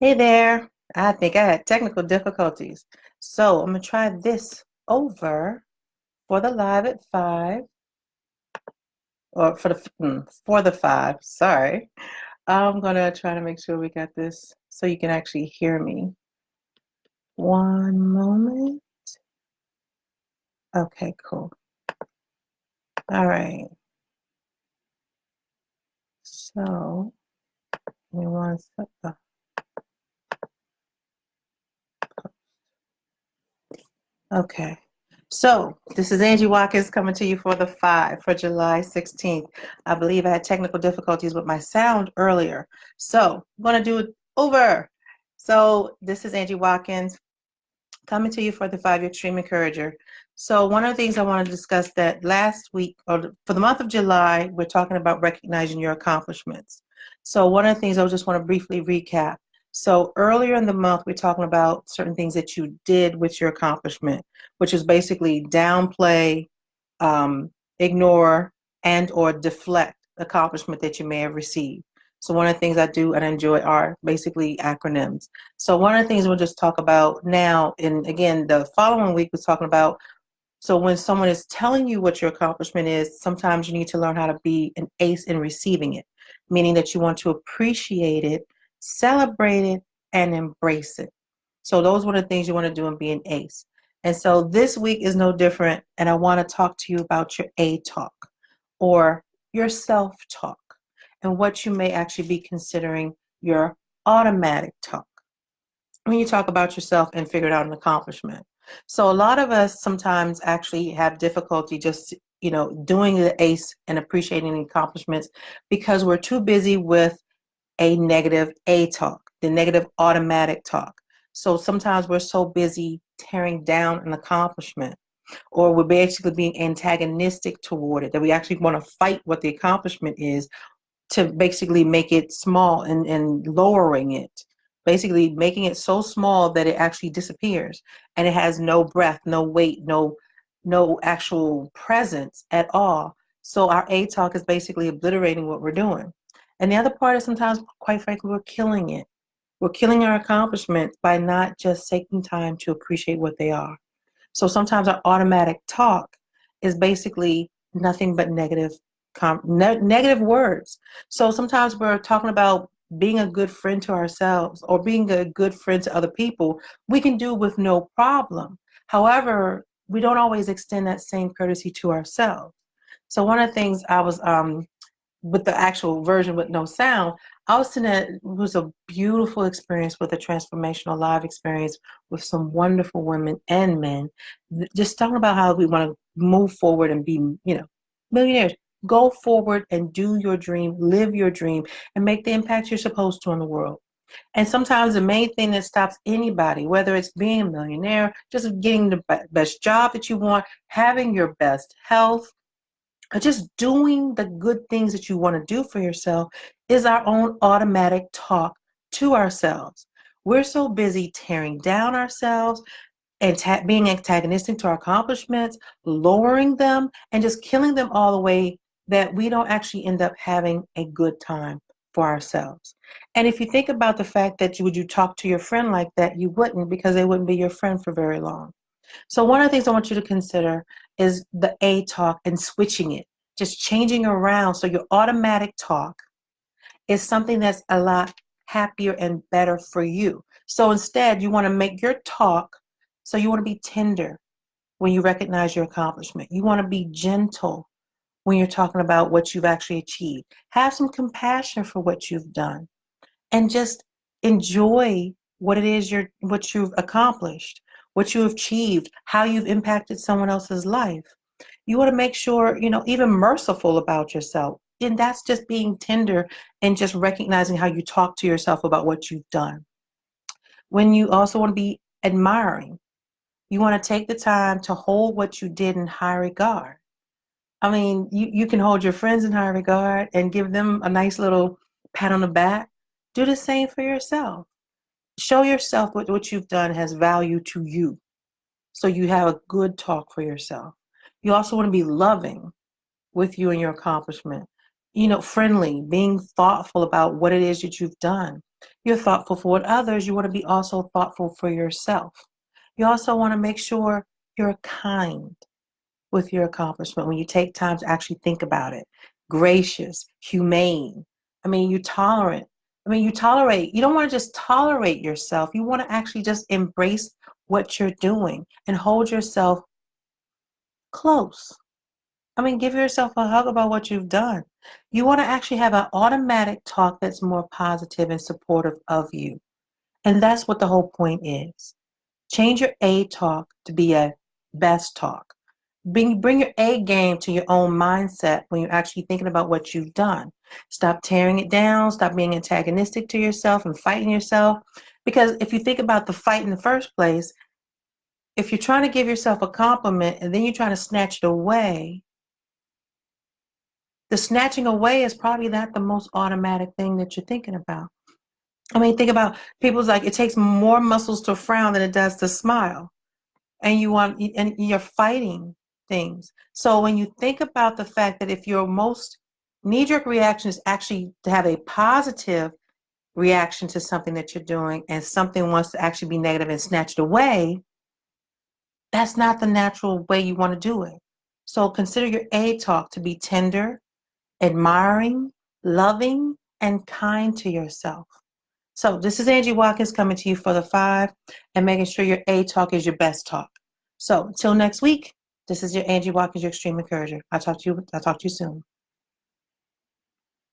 Hey there. I think I had technical difficulties. So I'm gonna try this over for the live at 5, or for the 5. Sorry. I'm gonna try to make sure we got this so you can actually hear me. One moment. Okay, cool. All right. So give me one second. Okay. So this is Angie Watkins coming to you for the 5 for July 16th. I believe I had technical difficulties with my sound earlier. So I'm going to do it over. So this is Angie Watkins coming to you for the 5-year Extreme Encourager. So one of the things I want to discuss that last week, or for the month of July, we're talking about recognizing your accomplishments. So one of the things I just want to briefly recap. So earlier in the month, we're talking about certain things that you did with your accomplishment, which is basically downplay, um, ignore, and or deflect accomplishment that you may have received. So one of the things I do and enjoy are basically acronyms. So one of the things we'll just talk about now, and again, the following week was talking about, so when someone is telling you what your accomplishment is, sometimes you need to learn how to be an ace in receiving it, meaning that you want to appreciate it, celebrate it, and embrace it. So those are the things you want to do in being ace. And so this week is no different, and I want to talk to you about your A talk or your self talk and what you may actually be considering your automatic talk when you talk about yourself and figure out an accomplishment. So a lot of us sometimes actually have difficulty just, doing the ace and appreciating the accomplishments because we're too busy with a negative A talk, the negative automatic talk. So sometimes we're so busy tearing down an accomplishment, or we're basically being antagonistic toward it, that we actually want to fight what the accomplishment is to basically make it small and lowering it, basically making it so small that it actually disappears and it has no breath, no weight, no actual presence at all. So our A talk is basically obliterating what we're doing. And the other part is sometimes, quite frankly, we're killing it. We're killing our accomplishments by not just taking time to appreciate what they are. So sometimes our automatic talk is basically nothing but negative words. So sometimes we're talking about being a good friend to ourselves or being a good friend to other people. We can do with no problem. However, we don't always extend that same courtesy to ourselves. So one of the things I was with the actual version with no sound, I was in a, it was a beautiful experience with a transformational live experience with some wonderful women and men, just talking about how we want to move forward and be, millionaires. Go forward and do your dream, live your dream, and make the impact you're supposed to in the world. And sometimes the main thing that stops anybody, whether it's being a millionaire, just getting the best job that you want, having your best health, just doing the good things that you want to do for yourself, is our own automatic talk to ourselves. We're so busy tearing down ourselves and being antagonistic to our accomplishments, lowering them, and just killing them all the way that we don't actually end up having a good time for ourselves. And if you think about the fact that would you talk to your friend like that, you wouldn't, because they wouldn't be your friend for very long. So one of the things I want you to consider is the A talk and switching it, just changing around. So your automatic talk is something that's a lot happier and better for you. So instead, you want to make your talk, so you want to be tender when you recognize your accomplishment. You want to be gentle when you're talking about what you've actually achieved. Have some compassion for what you've done and just enjoy what it is what you've accomplished, what you've achieved, how you've impacted someone else's life. You want to make sure, even merciful about yourself. And that's just being tender and just recognizing how you talk to yourself about what you've done. When you also want to be admiring, you want to take the time to hold what you did in high regard. I mean, you can hold your friends in high regard and give them a nice little pat on the back. Do the same for yourself. Show yourself what you've done has value to you. So you have a good talk for yourself. You also want to be loving with you and your accomplishment. Friendly, being thoughtful about what it is that you've done. You're thoughtful for others. You want to be also thoughtful for yourself. You also want to make sure you're kind with your accomplishment when you take time to actually think about it. Gracious, humane. You tolerant. You tolerate. You don't want to just tolerate yourself. You want to actually just embrace what you're doing and hold yourself close. Give yourself a hug about what you've done. You want to actually have an automatic talk that's more positive and supportive of you. And that's what the whole point is. Change your A talk to be a best talk. Bring your A game to your own mindset when you're actually thinking about what you've done. Stop tearing it down. Stop being antagonistic to yourself and fighting yourself. Because if you think about the fight in the first place, if you're trying to give yourself a compliment and then you're trying to snatch it away, the snatching away is probably not the most automatic thing that you're thinking about. Think about people's like, it takes more muscles to frown than it does to smile. And you're fighting things. So when you think about the fact that if your most knee-jerk reaction is actually to have a positive reaction to something that you're doing, and something wants to actually be negative and snatched away, that's not the natural way you want to do it. So consider your A talk to be tender, admiring, loving, and kind to yourself. So this is Angie Watkins coming to you for the 5 and making sure your A talk is your best talk. So until next week, this is your Angie Watkins, your extreme encourager. I'll talk to you soon.